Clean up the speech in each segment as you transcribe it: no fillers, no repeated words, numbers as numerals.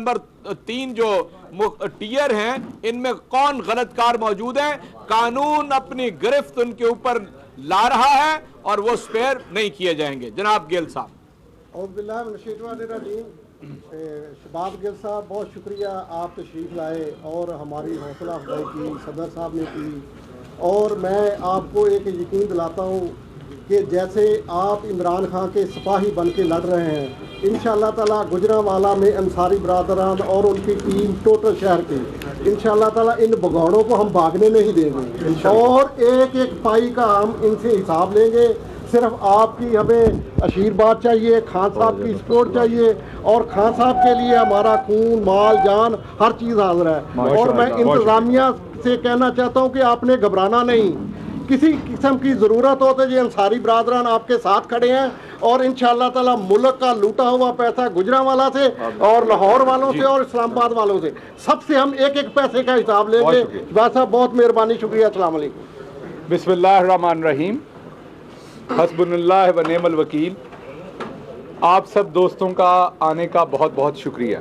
Number 3 जो tier हैं इनमें कौन गलत कार मौजूद है, कानून अपनी गिरफ्त उनके ऊपर ला रहा है और वो स्पेयर नहीं किए जाएंगे। जनाब गिल साहब। शबाब गिल साहब, बहुत शुक्रिया, आप तशरीफ़ लाए और हमारी हौसला अफजाई की सदर साहब ने की। और मैं आपको एक यकीन दिलाता हूँ कि जैसे आप इमरान खान के सिपाही बन के लड़ रहे हैं, इंशाअल्लाह ताला गुजरांवाला में अंसारी बरादरान और उनकी टीम टोटल शहर की इंशाअल्लाह ताला इन भगौड़ों को हम भागने नहीं देंगे और एक एक पाई का हम इनसे हिसाब लेंगे। सिर्फ आपकी हमें आशीर्वाद चाहिए, खान साहब की सपोर्ट चाहिए और खान साहब के लिए हमारा खून, माल, जान हर चीज़ हाजिर है। और मैं इंतज़ामिया से कहना चाहता हूँ कि आपने घबराना नहीं, किसी किस्म की ज़रूरत हो तो ये अंसारी बरादरान आपके साथ खड़े हैं और इंशाअल्लाह ताला मुल्क का लूटा हुआ पैसा गुजरांवाला से और लाहौर वालों से और इस्लामाबाद वालों से सबसे हम एक एक पैसे का हिसाब लेंगे। बस साहब बहुत मेहरबानी, शुक्रिया, अस्सलाम वालेकुम। बिस्मिल्लाहिर्रहमानिर्रहीम, हस्बुनल्लाह व नेमल वकील। आप सब दोस्तों का आने का बहुत बहुत शुक्रिया।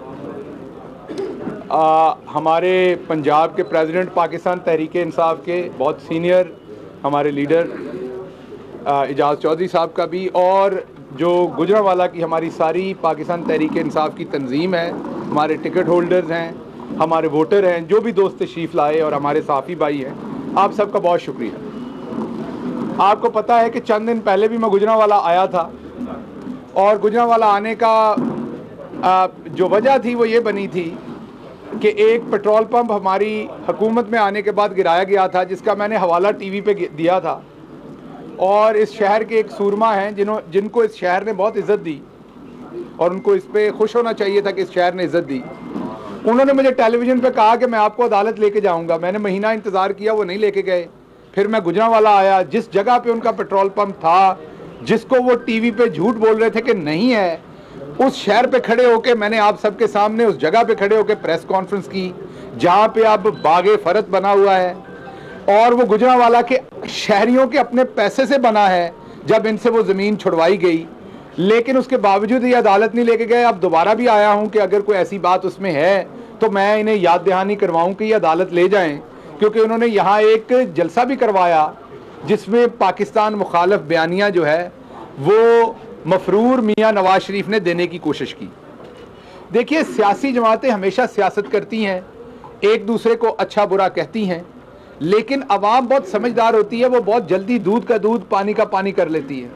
हमारे पंजाब के प्रेसिडेंट पाकिस्तान तहरीक इंसाफ के बहुत सीनियर हमारे लीडर एजाज चौधरी साहब का भी, और जो गुजरांवाला की हमारी सारी पाकिस्तान तहरीक इंसाफ की तंजीम है, हमारे टिकट होल्डर्स हैं, हमारे वोटर हैं, जो भी दोस्त तशरीफ़ लाए और हमारे साफ़ी भाई हैं, आप सबका बहुत शुक्रिया। आपको पता है कि चंद दिन पहले भी मैं गुजरांवाला आया था और गुजरांवाला आने का जो वजह थी वो ये बनी थी कि एक पेट्रोल पंप हमारी हुकूमत में आने के बाद गिराया गया था, जिसका मैंने हवाला टीवी पे दिया था। और इस शहर के एक सूरमा हैं जिनको इस शहर ने बहुत इज़्ज़त दी और उनको इस पर खुश होना चाहिए था कि इस शहर ने इज़्ज़त दी। उन्होंने मुझे टेलीविज़न पे कहा कि मैं आपको अदालत लेके जाऊंगा। मैंने महीना इंतज़ार किया, वो नहीं लेके गए। फिर मैं गुजरांवाला आया, जिस जगह पे उनका पेट्रोल पंप था, जिसको वो टीवी पे झूठ बोल रहे थे कि नहीं है, उस शहर पे खड़े होके मैंने आप सबके सामने उस जगह पे खड़े होके प्रेस कॉन्फ्रेंस की, जहाँ पे अब बागे फरत बना हुआ है और वो गुजरांवाला के शहरियों के अपने पैसे से बना है जब इनसे वो ज़मीन छुड़वाई गई। लेकिन उसके बावजूद ये अदालत नहीं लेके गए। अब दोबारा भी आया हूँ कि अगर कोई ऐसी बात उसमें है तो मैं इन्हें याद दहानी करवाऊँ कि ये अदालत ले जाएँ, क्योंकि उन्होंने यहाँ एक जलसा भी करवाया जिसमें पाकिस्तान मुखालफ बयानिया जो है वो मफरूर मियाँ नवाज शरीफ ने देने की कोशिश की। देखिए, सियासी जमातें हमेशा सियासत करती हैं, एक दूसरे को अच्छा बुरा कहती हैं, लेकिन अवाम बहुत समझदार होती है, वो बहुत जल्दी दूध का दूध पानी का पानी कर लेती है।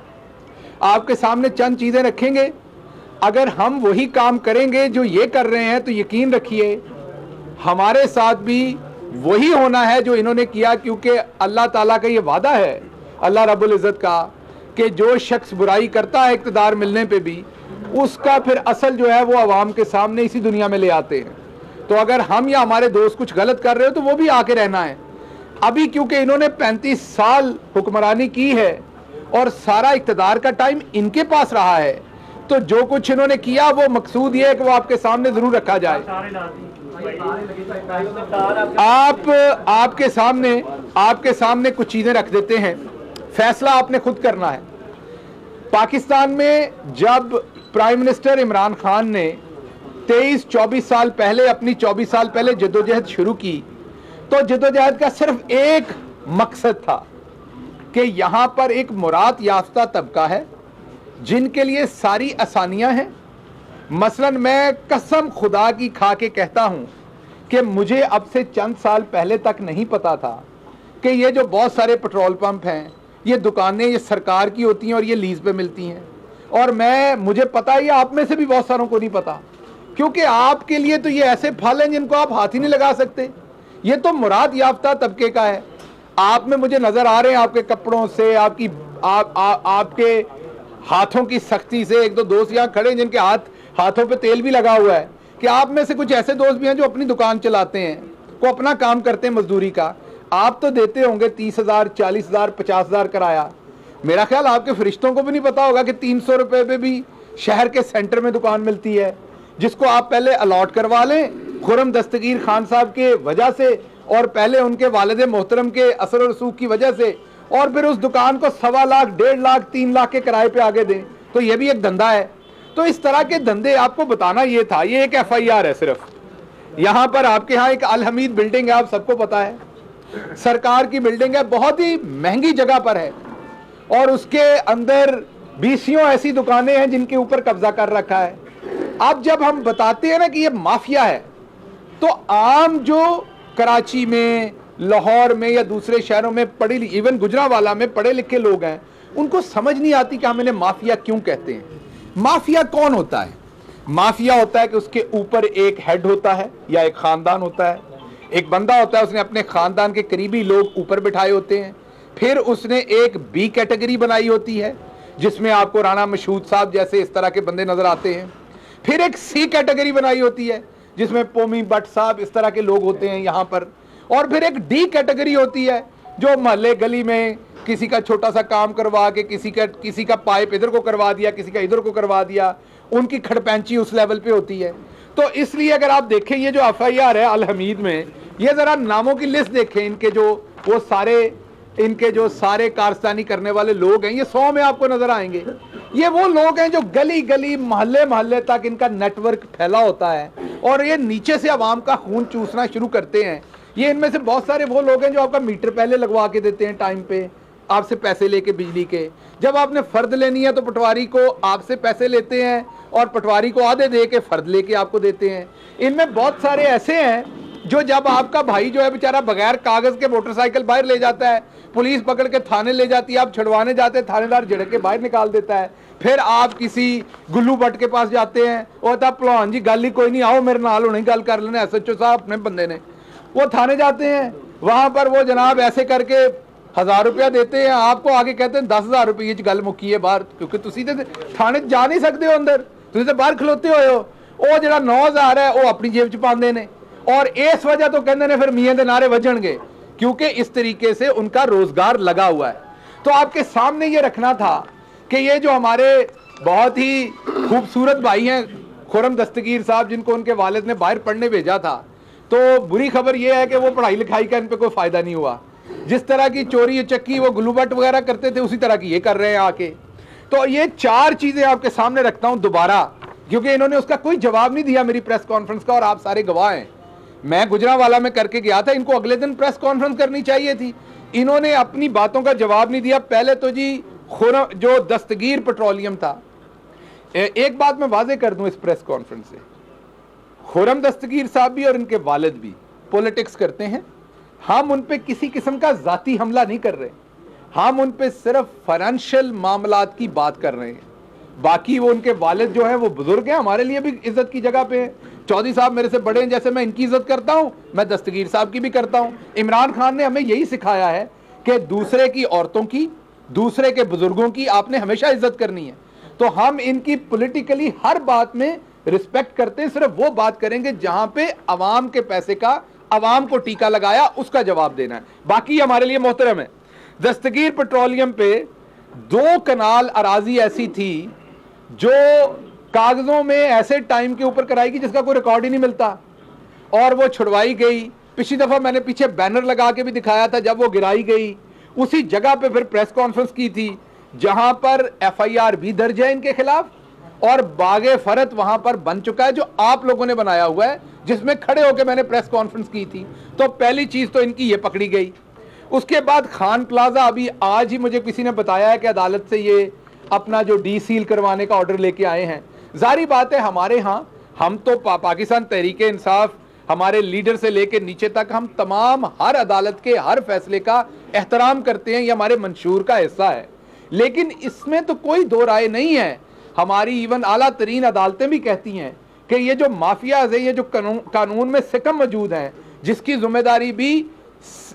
आपके सामने चंद चीज़ें रखेंगे, अगर हम वही काम करेंगे जो ये कर रहे हैं तो यकीन रखिए हमारे साथ भी वही होना है जो इन्होंने किया, क्योंकि अल्लाह ताला का ये वादा है, अल्लाह रब्बुल इज़्ज़त का, कि जो शख्स बुराई करता है इक़्तिदार मिलने पे भी, उसका फिर असल जो है वो आवाम के सामने इसी दुनिया में ले आते हैं। तो अगर हम या हमारे दोस्त कुछ गलत कर रहे हो तो वो भी आके रहना है। अभी क्योंकि इन्होंने 35 साल हुक्मरानी की है और सारा इक़्तिदार का टाइम इनके पास रहा है, तो जो कुछ इन्होंने किया वो मकसूद ये है कि वो आपके सामने ज़रूर रखा जाए। आपके सामने कुछ चीज़ें रख देते हैं, फैसला आपने खुद करना है। पाकिस्तान में जब प्राइम मिनिस्टर इमरान खान ने 23-24 साल पहले अपनी 24 साल पहले जद्दोजहद शुरू की, तो जद्दोजहद का सिर्फ एक मकसद था कि यहाँ पर एक मुराद याफ्ता तबका है जिनके लिए सारी आसानियाँ हैं। मसलन मैं कसम खुदा की खा के कहता हूँ कि मुझे अब से चंद साल पहले तक नहीं पता था कि ये जो बहुत सारे पेट्रोल पंप हैं, ये दुकानें ये सरकार की होती हैं और ये लीज पे मिलती हैं। और मुझे पता है, आप में से भी बहुत सारों को नहीं पता, क्योंकि आपके लिए तो ये ऐसे फल हैं जिनको आप हाथ ही नहीं लगा सकते। ये तो मुराद याफ्ता तबके का है। आप में मुझे नजर आ रहे हैं, आपके कपड़ों से, आपके हाथों की सख्ती से। एक दो दोस्त यहाँ खड़े हैं जिनके हाथों पे तेल भी लगा हुआ है, कि आप में से कुछ ऐसे दोस्त भी हैं जो अपनी दुकान चलाते हैं, को अपना काम करते हैं मजदूरी का। आप तो देते होंगे 30,000, 40,000, 50,000 किराया। मेरा ख्याल आपके फरिश्तों को भी नहीं पता होगा कि 300 रुपये पे भी शहर के सेंटर में दुकान मिलती है, जिसको आप पहले अलॉट करवा लें खुरम दस्तगीर खान साहब के वजह से और पहले उनके वालिद मोहतरम के असर और रसूख की वजह से, और फिर उस दुकान को 1.25 लाख, 1.5 लाख, 3 लाख के किराए पे आगे दें, तो ये भी एक धंधा है। तो इस तरह के धंधे आपको बताना ये था। ये एक FIR है सिर्फ। यहाँ पर आपके यहाँ एक अल हमीद बिल्डिंग है, आप सबको पता है, सरकार की बिल्डिंग है, बहुत ही महंगी जगह पर है, और उसके अंदर 20 ऐसी दुकानें हैं जिनके ऊपर कब्जा कर रखा है। अब जब हम बताते हैं ना कि ये माफिया है, तो आम जो कराची में, लाहौर में या दूसरे शहरों में इवन गुजरांवाला में पढ़े लिखे लोग हैं, उनको समझ नहीं आती कि हम इन्हें माफिया क्यों कहते हैं। माफिया कौन होता है? माफिया होता है कि उसके ऊपर एक हेड होता है या एक खानदान होता है, एक बंदा होता है, उसने अपने खानदान के करीबी लोग ऊपर बिठाए होते हैं, फिर उसने एक B कैटेगरी बनाई होती है जिसमें आपको राणा मशहूद साहब जैसे इस तरह के बंदे नजर आते हैं, फिर एक C कैटेगरी बनाई होती है जिसमें पोमी भट्ट साहब इस तरह के लोग होते हैं यहाँ पर, और फिर एक D कैटेगरी होती है जो मोहल्ले गली में किसी का छोटा सा काम करवा के किसी का पाइप इधर को करवा दिया, किसी का इधर को करवा दिया, उनकी खड़पैंची उस लेवल पे होती है। तो इसलिए अगर आप देखें ये जो FIR है अल हमीद में, ये जरा नामों की लिस्ट देखें, इनके जो सारे कारस्तानी करने वाले लोग हैं, ये 100 में आपको नजर आएंगे। ये वो लोग हैं जो गली गली मोहल्ले मोहल्ले तक इनका नेटवर्क फैला होता है, और ये नीचे से आवाम का खून चूसना शुरू करते हैं। ये इनमें से बहुत सारे वो लोग हैं जो आपका मीटर पहले लगवा के देते हैं टाइम पे, आपसे पैसे लेके बिजली के। जब आपने फर्द लेनी है तो पटवारी को आपसे पैसे लेते हैं और पटवारी को आधे दे के फर्द लेके आपको देते हैं। इनमें बहुत सारे ऐसे हैं जो जब आपका भाई जो है बेचारा बगैर कागज के मोटरसाइकिल बाहर ले जाता है, पुलिस पकड़ के थाने ले जाती है, आप छुड़वाने जाते हैं, थानेदार झड़क के बाहर निकाल देता है, फिर आप किसी गुल्लू भट्ट के पास जाते हैं, वो होता पलवान जी गल ही कोई नहीं, आओ मेरे नाल होने गल कर लेने, SHO साहब अपने बंदे ने। वो थाने जाते हैं, वहां पर वो जनाब ऐसे करके 1000 रुपया देते हैं, आपको आगे कहते हैं 10,000 रुपये गल मुक्की है बाहर, क्योंकि तुसी तो थाने जा नहीं सकते हो अंदर, तुसी तो बाहर खलोते हो। वो जरा 9,000 है वो अपनी जेब च पाते ने, और इस वजह तो कहते हैं फिर मियाँ के नारे वजणगे, क्योंकि इस तरीके से उनका रोजगार लगा हुआ है। तो आपके सामने ये रखना था कि ये जो हमारे बहुत ही खूबसूरत भाई हैं खुर्रम दस्तगीर साहब, जिनको उनके वालिद ने बाहर पढ़ने भेजा था, तो बुरी खबर ये है कि वो पढ़ाई लिखाई का इन पे कोई फायदा नहीं हुआ। जिस तरह की चोरी चक्की वो गुल्लूबट वगैरह करते थे, उसी तरह की ये कर रहे हैं आके। तो ये 4 चीजें आपके सामने रखता हूं दोबारा, क्योंकि इन्होंने उसका कोई जवाब नहीं दिया मेरी प्रेस कॉन्फ्रेंस का, और आप सारे गवाह हैं। मैं गुजरांवाला में करके गया था, इनको अगले दिन प्रेस कॉन्फ्रेंस करनी चाहिए थी, इन्होंने अपनी बातों का जवाब नहीं दिया। पहले तो जी खुर्रम जो दस्तगीर पेट्रोलियम था, एक बात मैं वाजे कर दूं इस प्रेस कॉन्फ्रेंस से, खुर्रम दस्तगीर साहब भी और इनके वालिद भी पॉलिटिक्स करते हैं। हम उन पे किसी किस्म का जाती हमला नहीं कर रहे, हम उन पे सिर्फ फाइनेंशियल मामलात की बात कर रहे हैं। बाकी वो उनके वालिद जो हैं वो बुजुर्ग हैं, हमारे लिए भी इज्जत की जगह पे हैं। चौधरी साहब मेरे से बड़े हैं, जैसे मैं इनकी इज्जत करता हूं, मैं दस्तगीर साहब की भी करता हूं। इमरान खान ने हमें यही सिखाया है कि दूसरे की औरतों की, दूसरे के बुजुर्गों की आपने हमेशा इज्जत करनी है। तो हम इनकी पॉलिटिकली हर बात में रिस्पेक्ट करते हैं, सिर्फ वो बात करेंगे जहां पे अवाम के पैसे का अवाम को टीका लगाया उसका जवाब देना है, बाकी हमारे लिए मोहतरम है। दस्तगीर पेट्रोलियम पे 2 कनाल अराजी ऐसी थी जो कागजों में ऐसे टाइम के ऊपर कराई गई जिसका कोई रिकॉर्ड ही नहीं मिलता, और वो छुड़वाई गई। पिछली दफा मैंने पीछे बैनर लगा के भी दिखाया था, जब वो गिराई गई उसी जगह पे फिर प्रेस कॉन्फ्रेंस की थी, जहां पर FIR भी दर्ज है इनके खिलाफ, और बागे फरत वहां पर बन चुका है जो आप लोगों ने बनाया हुआ है, जिसमें खड़े होकर मैंने प्रेस कॉन्फ्रेंस की थी। तो पहली चीज तो इनकी ये पकड़ी गई। उसके बाद खान प्लाजा, अभी आज ही मुझे किसी ने बताया है कि अदालत से ये अपना जो डीसील करवाने का ऑर्डर लेके आए हैं। जारी बात है हमारे यहाँ, हम तो पाकिस्तान तहरीक इंसाफ, हमारे लीडर से लेकर नीचे तक हम तमाम हर अदालत के हर फैसले का एहतराम करते हैं, ये हमारे मंशूर का हिस्सा है। लेकिन इसमें तो कोई दो राय नहीं है, हमारी इवन आला तरीन अदालतें भी कहती हैं कि ये जो माफियाज है, ये जो कानून में सिकम मौजूद हैं, जिसकी जिम्मेदारी भी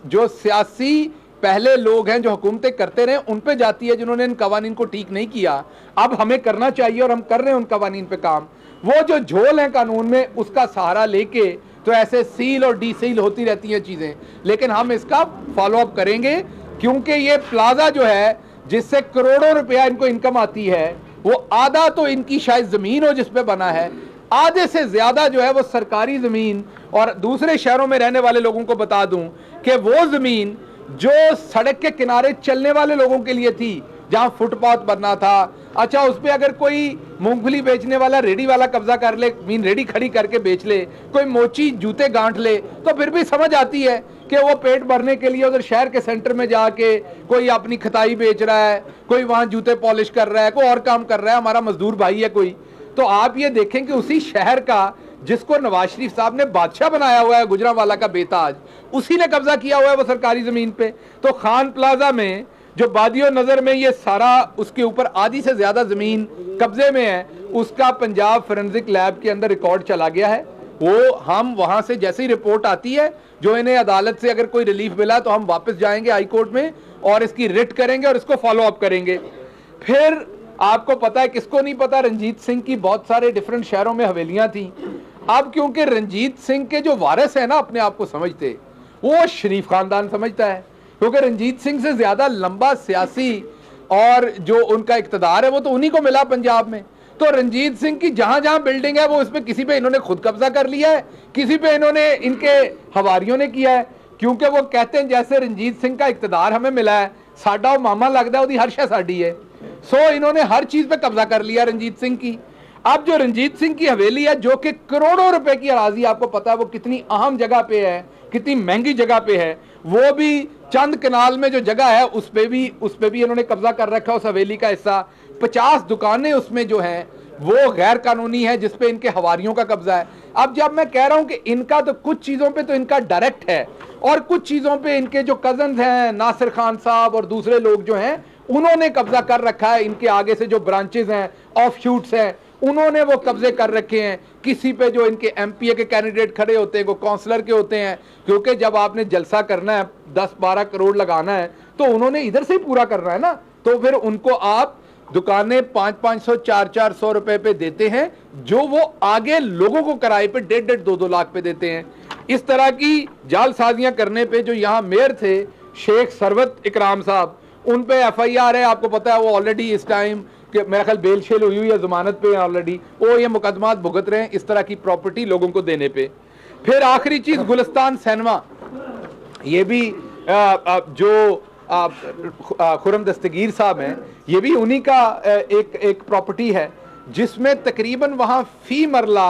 जो सियासी पहले लोग हैं जो हुकूमतें करते रहे उन पे जाती है, जिन्होंने इन कवानीन को ठीक नहीं किया। अब हमें करना चाहिए और हम कर रहे हैं उन कवानीन पे काम। वो जो झोल है कानून में, उसका सहारा लेके तो ऐसे सील और डी सील होती रहती हैं चीजें, लेकिन हम इसका फॉलो अप करेंगे, क्योंकि ये प्लाजा जो है जिससे करोड़ों रुपया इनको इनकम आती है, वो आधा तो इनकी शायद जमीन हो जिसपे बना है, आधे से ज्यादा जो है वो सरकारी जमीन। और दूसरे शहरों में रहने वाले लोगों को बता दूं कि वो जमीन जो सड़क के किनारे चलने वाले लोगों के लिए थी, जहां फुटपाथ बनना था, अच्छा उस पे अगर कोई मूंगफली बेचने वाला रेडी वाला कब्जा कर ले, मीन रेडी खड़ी करके बेच ले, कोई मोची जूते गांठ ले, तो फिर भी समझ आती है कि वो पेट भरने के लिए उधर शहर के सेंटर में जाके कोई अपनी खताई बेच रहा है, कोई वहां जूते पॉलिश कर रहा है, कोई और काम कर रहा है, हमारा मजदूर भाई है कोई। तो आप ये देखें कि उसी शहर का जिसको नवाज शरीफ साहब ने बादशाह बनाया हुआ है, गुजरांवाला का बेताज, उसी ने कब्जा किया हुआ है वो सरकारी जमीन पे। तो खान प्लाजा में जो बादियो नजर में ये सारा, उसके ऊपर आधी से ज्यादा जमीन कब्जे में है, उसका पंजाब फोरेंसिक लैब के अंदर रिकॉर्ड चला गया है। वो हम वहां से जैसे ही रिपोर्ट आती है, जो इन्हें अदालत से अगर कोई रिलीफ मिला तो हम वापस जाएंगे हाई कोर्ट में और इसकी रिट करेंगे और इसको फॉलो अप करेंगे। फिर आपको पता है, किसको नहीं पता, रंजीत सिंह की बहुत सारे डिफरेंट शहरों में हवेलियां थी। अब क्योंकि रंजीत सिंह के जो वारिस है ना, अपने आप को समझते, वो शरीफ खानदान समझता है, क्योंकि रंजीत सिंह से ज्यादा लंबा सियासी और जो उनका इक्तदार है वो तो उन्हीं को मिला पंजाब में। तो रंजीत सिंह की जहां जहां बिल्डिंग है वो इसमें किसी पे इन्होंने खुद कब्जा कर लिया है, किसी पे इन्होंने इनके हवारियों ने किया है, क्योंकि वो कहते हैं जैसे रंजीत सिंह का इक्तदार हमें मिला है, साडा मामा लगता है, हर शय साडी है। सो इन्होंने हर चीज पे कब्जा कर लिया रंजीत सिंह की। अब जो रंजीत सिंह की हवेली है, जो कि करोड़ों रुपए की अराजी, आपको पता है वो कितनी अहम जगह पे है, कितनी महंगी जगह पे है, वो भी चंद कनाल में जो जगह है उस पे भी इन्होंने कब्जा कर रखा है, उस हवेली का हिस्सा। 50 दुकानें उसमें जो हैं वो गैर कानूनी है, जिसपे इनके हवारियों का कब्जा है। अब जब मैं कह रहा हूं कि इनका तो कुछ चीजों पे तो इनका डायरेक्ट है, और कुछ चीजों पे इनके जो कजन हैं, नासिर खान साहब और दूसरे लोग जो हैं, उन्होंने कब्जा कर रखा है। इनके आगे से जो ब्रांचेस हैं, ऑफ शूट्स हैं, उन्होंने वो कब्जे कर रखे हैं। किसी पे जो इनके एमपीए के कैंडिडेट खड़े होते हैं, वो काउंसलर के होते हैं, क्योंकि जब आपने जलसा करना है, 10-12 करोड़ लगाना है, तो उन्होंने इधर से ही पूरा करना है ना। तो फिर उनको आप दुकानें 500-500, 400-400 रुपए पे देते हैं, जो वो आगे लोगों को किराए पे 1.5-2 लाख पे देते हैं। इस तरह की जालसाजियां करने पे जो यहाँ मेयर थे शेख सरवत इकराम साहब, उन पे FIR है। आपको पता है वो ऑलरेडी इस टाइम मेरा ख्याल बेल शेल हुई है, जमानत पे ऑलरेडी, वो ये मुकदमात भुगत रहे हैं इस तरह की प्रॉपर्टी लोगों को देने पे। फिर आखिरी चीज गुलिस्तान सिनेमा, ये भी जो खुरम दस्तगीर साहब हैं, ये भी उन्हीं का एक प्रॉपर्टी है, जिसमें तकरीबन वहां फी मरला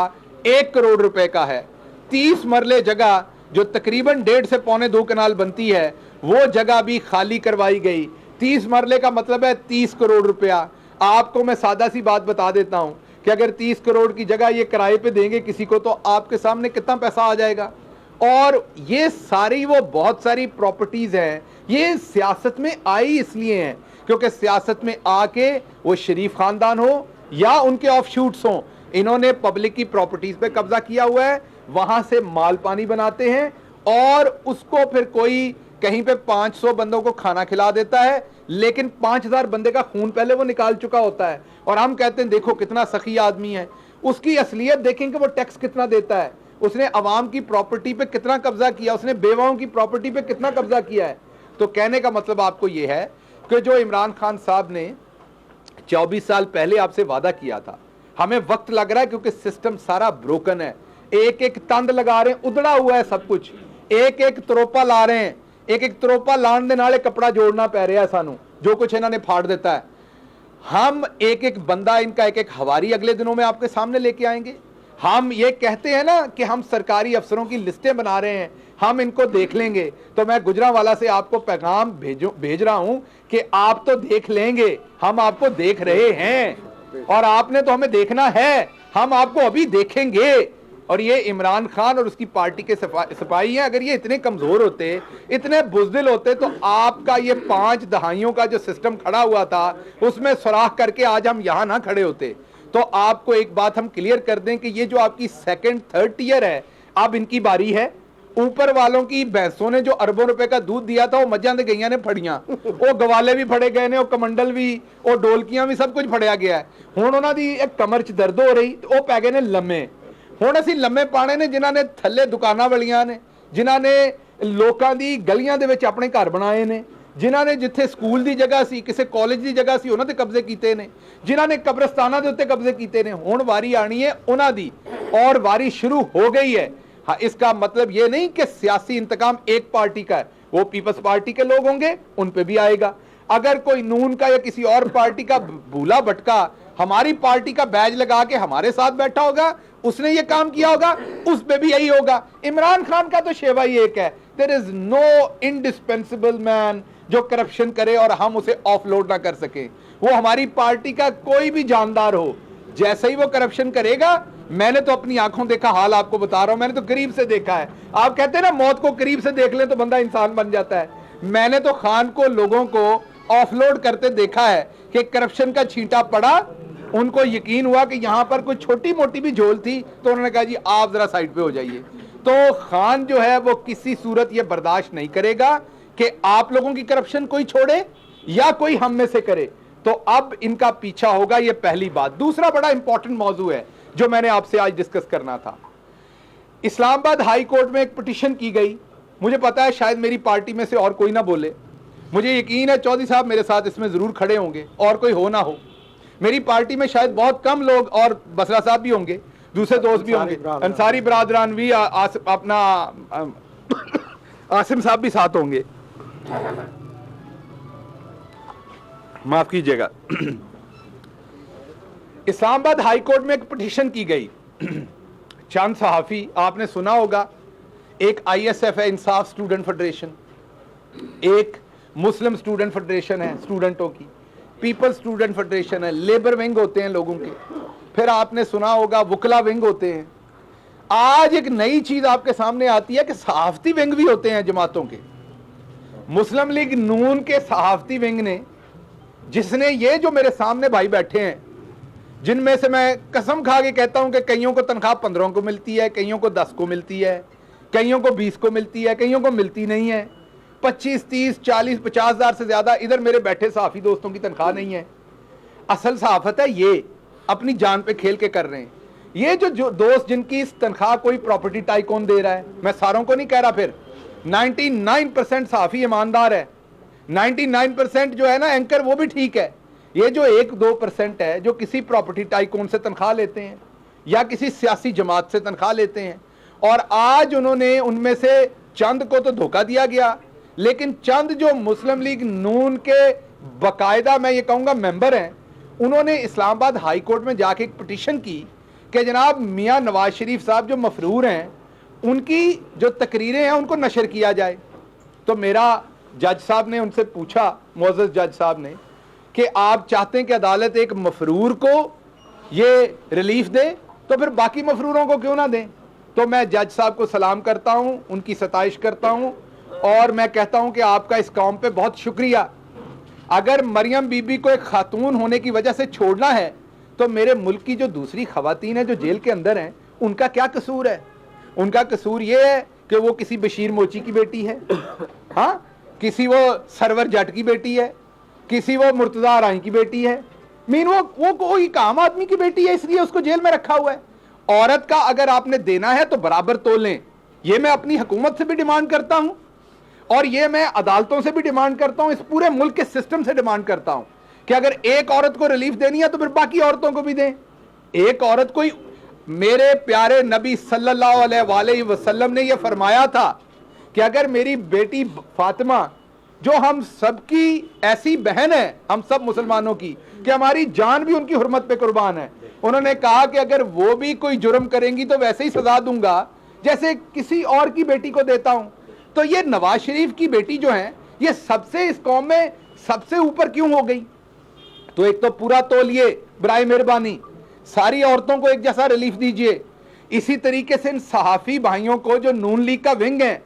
1 करोड़ रुपए का है। 30 मरले जगह जो तकरीबन 1.5 से 1.25 कनाल बनती है, वो जगह भी खाली करवाई गई। 30 मरले का मतलब है 30 करोड़ रुपया। आपको मैं सादा सी बात बता देता हूं कि अगर 30 करोड़ की जगह ये किराए पे देंगे किसी को, तो आपके सामने कितना पैसा आ जाएगा। और ये सारी वो बहुत सारी प्रॉपर्टीज हैं, ये सियासत में आई इसलिए हैं क्योंकि सियासत में आके वो शरीफ खानदान हो या उनके ऑफशूट्स हों, इन्होंने पब्लिक की प्रॉपर्टीज पे कब्जा किया हुआ है, वहां से माल पानी बनाते हैं और उसको फिर कोई कहीं पे 500 बंदों को खाना खिला देता है, लेकिन 5000 बंदे का खून पहले वो निकाल चुका होता है। और हम कहते हैं देखो कितना सखी आदमी है, उसकी असलियत देखेंगे वो टैक्स कितना देता है, उसने अवाम की प्रॉपर्टी पे कितना कब्जा किया, उसने बेवाओं की प्रॉपर्टी पे कितना कब्जा किया है। तो कहने का मतलब आपको ये है कि जो इमरान खान साहब ने 24 साल पहले आपसे वादा किया था, हमें वक्त लग रहा है क्योंकि सिस्टम सारा ब्रोकन है। एक एक तंद लगा रहे हैं, उधड़ा हुआ है सब कुछ, एक एक तरोपा ला रहे हैं, एक एक तरोपा लाने दे नाले कपड़ा जोड़ना पै रहा है सानू, जो कुछ इन्होंने फाड़ देता है। हम एक एक बंदा, इनका एक एक हवारी अगले दिनों में आपके सामने लेके आएंगे। हम ये कहते हैं ना कि हम सरकारी अफसरों की लिस्टें बना रहे हैं, हम इनको देख लेंगे। तो मैं गुजरांवाला से आपको पैगाम भेज रहा हूं कि आप तो देख लेंगे, हम आपको देख रहे हैं और आपने तो हमें देखना है, हम आपको अभी देखेंगे। और ये इमरान खान और उसकी पार्टी के सिपाही हैं, अगर ये इतने कमजोर होते, इतने बुज़दिल होते, तो आपका ये 5 दहाइयों का जो सिस्टम खड़ा हुआ था उसमें सुराख करके आज हम यहां ना खड़े होते। तो आपको एक बात हम क्लियर कर दें कि ये जो आपकी 2nd 3rd ईयर है, अब इनकी बारी है। ऊपर वालों की भैंसों ने जो अरबों रुपए का दूध दिया था, वो मज्जां दे गईयां ने फड़ियां, वो गवाले भी फड़े गए ने, वो कमंडल भी, वो ढोलकियां भी, सब कुछ फड़िया गया है। हुण उन्हां दी एक कमर च दर्द हो रही, वो पै गए ने लम्मे। ਹੁਣ ਅਸੀਂ ਲੰਮੇ ਪਾਣੇ ਨੇ ਜਿਨ੍ਹਾਂ ਨੇ ਥੱਲੇ ਦੁਕਾਨਾਂ ਵਾਲੀਆਂ ਨੇ, ਜਿਨ੍ਹਾਂ ਨੇ ਲੋਕਾਂ ਦੀ ਗਲੀਆਂ ਦੇ ਵਿੱਚ ਆਪਣੇ ਘਰ ਬਣਾਏ ਨੇ, ਜਿਨ੍ਹਾਂ ਨੇ ਜਿੱਥੇ ਸਕੂਲ ਦੀ ਜਗ੍ਹਾ ਸੀ, ਕਿਸੇ ਕਾਲਜ ਦੀ ਜਗ੍ਹਾ ਸੀ, ਉਹਨਾਂ ਤੇ ਕਬਜ਼ੇ ਕੀਤੇ ਨੇ, ਜਿਨ੍ਹਾਂ ਨੇ ਕਬਰਸਤਾਨਾਂ ਦੇ ਉੱਤੇ ਕਬਜ਼ੇ ਕੀਤੇ ਨੇ। ਹੁਣ ਵਾਰੀ ਆਣੀ ਹੈ ਉਹਨਾਂ ਦੀ, और वारी शुरू हो गई है। हाँ, इसका मतलब ये नहीं कि सियासी इंतकाम एक पार्टी का है, वो पीपल्स पार्टी के लोग होंगे, उन पे भी आएगा। اگر کوئی نون کا یا کسی اور پارٹی کا بھولا بٹکا ہماری پارٹی کا بیج لگا کے ہمارے ساتھ بیٹھا ہوگا, اس نے یہ کام کیا ہوگا, اس پہ بھی یہی ہوگا. عمران خان کا تو شیوا ہی ایک ہے, there is no indispensable man جو کرپشن کرے اور ہم اسے آف لوڈ نہ کر سکیں. وہ ہماری پارٹی کا کوئی بھی جاندار ہو, جیسے ہی وہ کرپشن کرے گا, میں نے تو اپنی آنکھوں دیکھا, حال آپ کو بتا رہا ہوں, میں نے تو قریب سے دیکھا ہے. آپ کہتے ہیں نا موت کو قریب سے دیکھ لیں تو بندہ انسان بن جاتا ہے. میں نے تو خان کو لوگوں کو آف لوڈ کرتے دیکھا ہے کہ کرپشن کا چھینٹا پڑا, ان کو یقین ہوا کہ یہاں پر کوئی چھوٹی موٹی بھی جھول تھی تو انہوں نے کہا جی آپ ذرا سائڈ پہ ہو جائیے. تو خان جو ہے وہ کسی صورت یہ برداشت نہیں کرے گا کہ آپ لوگوں کی کرپشن کوئی چھوڑے یا کوئی ہم میں سے کرے. تو اب ان کا پیچھا ہوگا, یہ پہلی بات. دوسرا بڑا امپورٹنٹ موضوع ہے جو میں نے آپ سے آج ڈسکس کرنا تھا. اسلام آباد ہائی کورٹ میں ایک پٹیشن کی گئی. مجھے پتا ہے شاید میری پارٹی میں سے اور کوئی نہ بولے, مجھے یقین ہے چودھری صاحب میرے ساتھ اس میں ضرور کھڑے ہوں گے, اور کوئی ہو نہ ہو. میری پارٹی میں شاید بہت کم لوگ, اور بسرا صاحب بھی ہوں گے, دوسرے دوست بھی ہوں گے, انصاری برادران بھی, اپنا عاصم صاحب بھی ساتھ ہوں گے, معاف کیجئے گا. اسلام آباد ہائی کورٹ میں ایک پٹیشن کی گئی. چند صحافی, آپ نے سنا ہوگا, ایک آئی ایس ایف ہے انصاف اسٹوڈنٹ فیڈریشن, ایک مسلم اسٹوڈنٹ فیڈریشن ہے اسٹوڈنٹوں کی, پیپل اسٹوڈنٹ فیڈریشن ہے, لیبر ونگ ہوتے ہیں لوگوں کے, پھر آپ نے سنا ہوگا وکلا ونگ ہوتے ہیں. آج ایک نئی چیز آپ کے سامنے آتی ہے کہ صحافتی ونگ بھی ہوتے ہیں جماعتوں کے. مسلم لیگ نون کے صحافتی ونگ نے, جس نے یہ جو میرے سامنے بھائی بیٹھے ہیں, جن میں سے میں قسم کھا کے کہتا ہوں کہ کئیوں کو تنخواہ 15 کو ملتی ہے, کئیوں کو 10 کو ملتی ہے, کئیوں کو 20 کو ملتی ہے, کئیوں کو ملتی نہیں ہے, 25 30 40 50 ہزار سے زیادہ ادھر میرے بیٹھے صحافی دوستوں کی تنخواہ نہیں ہے. اصل صحافت ہے یہ, اپنی جان پہ کھیل کے کر رہے ہیں. یہ جو دوست جن کی تنخواہ کوئی پراپرٹی ٹائکون دے رہا ہے, میں ساروں کو نہیں کہہ رہا, پھر 99% صحافی ایماندار ہے, 99% جو ہے نا اینکر وہ بھی ٹھیک ہے. یہ جو 1-2% ہے جو کسی پراپرٹی ٹائکون سے تنخواہ لیتے ہیں یا کسی سیاسی جماعت سے تنخواہ لیتے ہیں, اور آج انہوں نے ان میں سے چند کو تو دھوکہ دیا گیا, لیکن چند جو مسلم لیگ نون کے باقاعدہ میں یہ کہوں گا ممبر ہیں, انہوں نے اسلام آباد ہائی کورٹ میں جا کے ایک پٹیشن کی کہ جناب میاں نواز شریف صاحب جو مفرور ہیں, ان کی جو تقریریں ہیں ان کو نشر کیا جائے. تو میرا جج صاحب نے ان سے پوچھا, معزز جج صاحب نے, کہ آپ چاہتے ہیں کہ عدالت ایک مفرور کو یہ ریلیف دے, تو پھر باقی مفروروں کو کیوں نہ دیں. تو میں جج صاحب کو سلام کرتا ہوں, ان کی ستائش کرتا ہوں, اور میں کہتا ہوں کہ آپ کا اس قوم پہ بہت شکریہ. اگر مریم بی بی کو ایک خاتون ہونے کی وجہ سے چھوڑنا ہے تو میرے ملک کی جو دوسری خواتین ہیں جو جیل کے اندر ہیں, ان کا کیا قصور ہے؟ ان کا قصور یہ ہے کہ وہ کسی بشیر موچی کی بیٹی ہے, ہاں, کسی وہ سرور جٹ کی بیٹی ہے, کسی وہ مرتضی رائیں کی بیٹی ہے, وہ کوئی عام آدمی کی بیٹی ہے, اس لیے اس کو جیل میں رکھا ہوا ہے. عورت کا اگر آپ نے دینا ہے تو برابر تولیں. یہ میں اپنی حکومت سے بھی ڈیمانڈ کرتا ہوں, اور یہ میں عدالتوں سے بھی ڈیمانڈ کرتا ہوں, اس پورے ملک کے سسٹم سے ڈیمانڈ کرتا ہوں کہ اگر ایک عورت کو ریلیف دینی ہے تو پھر باقی عورتوں کو بھی دیں. ایک عورت کو, میرے پیارے نبی صلی اللہ علیہ وآلہ وسلم نے یہ فرمایا تھا کہ اگر میری بیٹی فاطمہ, جو ہم سب کی ایسی بہن ہے, ہم سب مسلمانوں کی, کہ ہماری جان بھی ان کی حرمت پہ قربان ہے, انہوں نے کہا کہ اگر وہ بھی کوئی جرم کریں گی تو ویسے ہی سزا دوں گا جیسے کسی اور کی بیٹی کو دیتا ہوں. تو یہ نواز شریف کی بیٹی جو ہیں, یہ سب سے اس قوم میں سب سے اوپر کیوں ہو گئی؟ تو ایک تو پورا تولیے برائے مہربانی, ساری عورتوں کو ایک جیسا ریلیف دیجئے. اسی طریقے سے ان صحافی بھائیوں کو جو نون لیگ کا ونگ ہیں,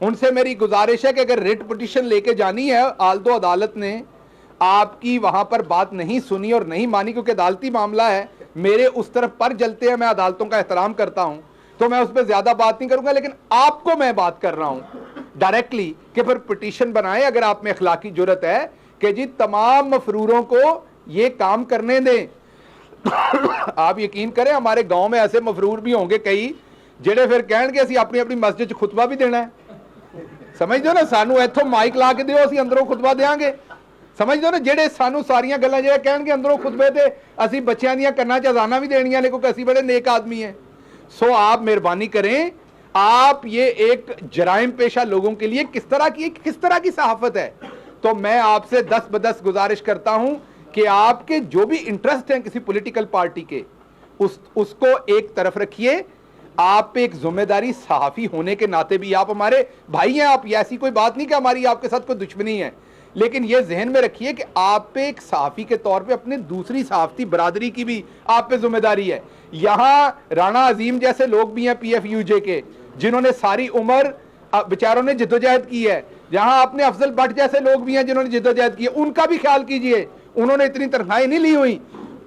ان سے میری گزارش ہے کہ اگر ریٹ پٹیشن لے کے جانی ہے, آلدو عدالت نے آپ کی وہاں پر بات نہیں سنی اور نہیں مانی, کیونکہ عدالتی معاملہ ہے, میرے اس طرف پر جلتے ہیں, میں عدالتوں کا احترام کرتا ہوں, تو میں اس پہ زیادہ بات نہیں کروں گا, لیکن آپ کو میں بات کر رہا ہوں ڈائریکٹلی کہ پھر پٹیشن بنائیں اگر آپ میں اخلاقی جرت ہے کہ جی تمام مفروروں کو یہ کام کرنے دیں. آپ یقین کریں ہمارے گاؤں میں ایسے مفرور بھی ہوں گے کئی جڑے پھر کہن گے اسی اپنی اپنی مسجد خطبہ بھی دینا ہے, سمجھ دو نا, سانو ایتھوں مائک لا کے دیو اسی اندروں خطبہ دیاں گے, سمجھ دو نا, جڑے سانو ساریاں گلاں جڑے کہن گے اندروں خطبے تے اسی بچیاں دیاں کناں چ اذاناں بھی دینیاں نے کیونکہ اسی بڑے نیک آدمی ہیں. سو آپ مہربانی کریں, آپ یہ ایک جرائم پیشہ لوگوں کے لیے کس طرح کی صحافت ہے. تو میں آپ سے 10 بدس گزارش کرتا ہوں کہ آپ کے جو بھی انٹرسٹ ہیں کسی پولیٹیکل پارٹی کے اس کو ایک طرف رکھیے. آپ ایک ذمہ داری صحافی ہونے کے ناطے بھی آپ ہمارے بھائی ہیں. آپ ایسی کوئی بات نہیں کہ ہماری آپ کے ساتھ کوئی دشمنی ہے, لیکن یہ ذہن میں رکھیے کہ آپ پہ ایک صحافی کے طور پہ اپنے دوسری صحافتی برادری کی بھی آپ پہ ذمہ داری ہے. یہاں رانا عظیم جیسے لوگ بھی ہیں PFUJ کے, جنہوں نے ساری عمر بیچاروں نے جدوجہد کی ہے. یہاں آپ نے افضل بٹ جیسے لوگ بھی ہیں جنہوں نے جدوجہد کی ہے, ان کا بھی خیال کیجئے. انہوں نے اتنی تنخواہیں نہیں لی ہوئی,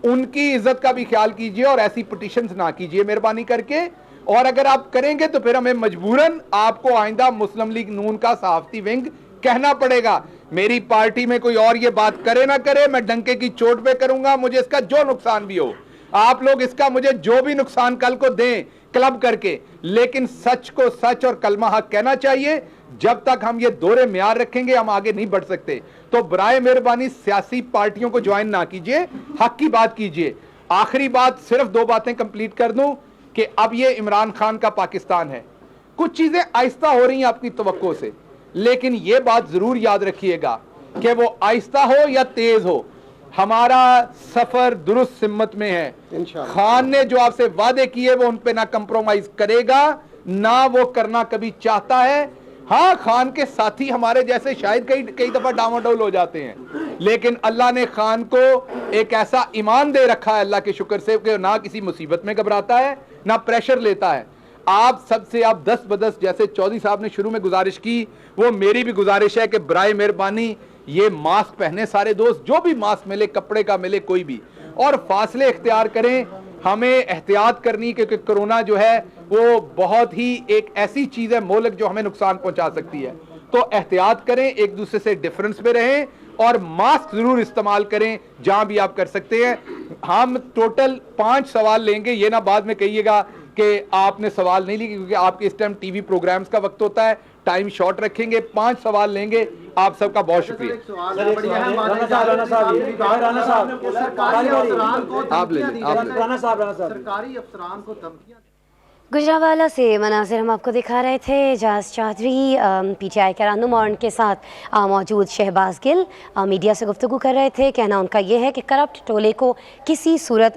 ان کی عزت کا بھی خیال کیجئے اور ایسی پٹیشنز نہ کیجئے مہربانی کر کے. اور اگر آپ کریں گے تو پھر ہمیں مجبوراً آپ کو آئندہ مسلم لیگ نون کا صحافتی ونگ کہنا پڑے گا. میری پارٹی میں کوئی اور یہ بات کرے نہ کرے, میں ڈنکے کی چوٹ پہ کروں گا, مجھے اس کا جو نقصان بھی ہو. آپ لوگ اس کا مجھے جو بھی نقصان کل کو دیں کلب کر کے, لیکن سچ کو سچ اور کلمہ حق کہنا چاہیے. جب تک ہم یہ دورے معیار رکھیں گے ہم آگے نہیں بڑھ سکتے. تو برائے مہربانی سیاسی پارٹیوں کو جوائن نہ کیجیے, حق کی بات کیجیے. آخری بات, صرف 2 باتیں کمپلیٹ کر دوں کہ اب یہ عمران خان کا پاکستان ہے. کچھ چیزیں آہستہ ہو رہی ہیں اپنی توقع سے, لیکن یہ بات ضرور یاد رکھیے گا کہ وہ آہستہ ہو یا تیز ہو, ہمارا سفر درست سمت میں ہے. خان نے جو آپ سے وعدے کیے وہ ان پہ نہ کمپرومائز کرے گا, نہ وہ کرنا کبھی چاہتا ہے. ہاں, خان کے ساتھی ہمارے جیسے شاید کئی دفعہ ڈاواڈول ہو جاتے ہیں, لیکن اللہ نے خان کو ایک ایسا ایمان دے رکھا ہے اللہ کے شکر سے کہ نہ کسی مصیبت میں گھبراتا ہے نہ پریشر لیتا ہے. آپ سب سے آپ 10 بدس جیسے چودھری صاحب نے شروع میں گزارش کی, وہ میری بھی گزارش ہے کہ برائے مہربانی یہ ماسک پہنے سارے دوست, جو بھی ماسک ملے, کپڑے کا ملے, کوئی بھی, اور فاصلے اختیار کریں. ہمیں احتیاط کرنی کیونکہ کرونا جو ہے وہ بہت ہی ایک ایسی چیز ہے مہلک جو ہمیں نقصان پہنچا سکتی ہے. تو احتیاط کریں, ایک دوسرے سے ڈیفرنس میں رہیں اور ماسک ضرور استعمال کریں جہاں بھی آپ کر سکتے ہیں. ہم ٹوٹل 5 سوال لیں گے, یہ نہ بعد میں کہیے گا کہ آپ نے سوال نہیں لی, کیونکہ آپ کے اس ٹائم ٹی وی پروگرامز کا وقت ہوتا ہے, ٹائم شارٹ رکھیں گے. 5 سوال لیں گے. آپ سب کا بہت شکریہ. آپ لے لیں. گجرانوالہ سے مناظر ہم آپ کو دکھا رہے تھے. اعجاز چودھری PTI کے رہنما اور ان کے ساتھ موجود شہباز گل میڈیا سے گفتگو کر رہے تھے. کہنا ان کا یہ ہے کہ کرپٹ ٹولے کو کسی صورت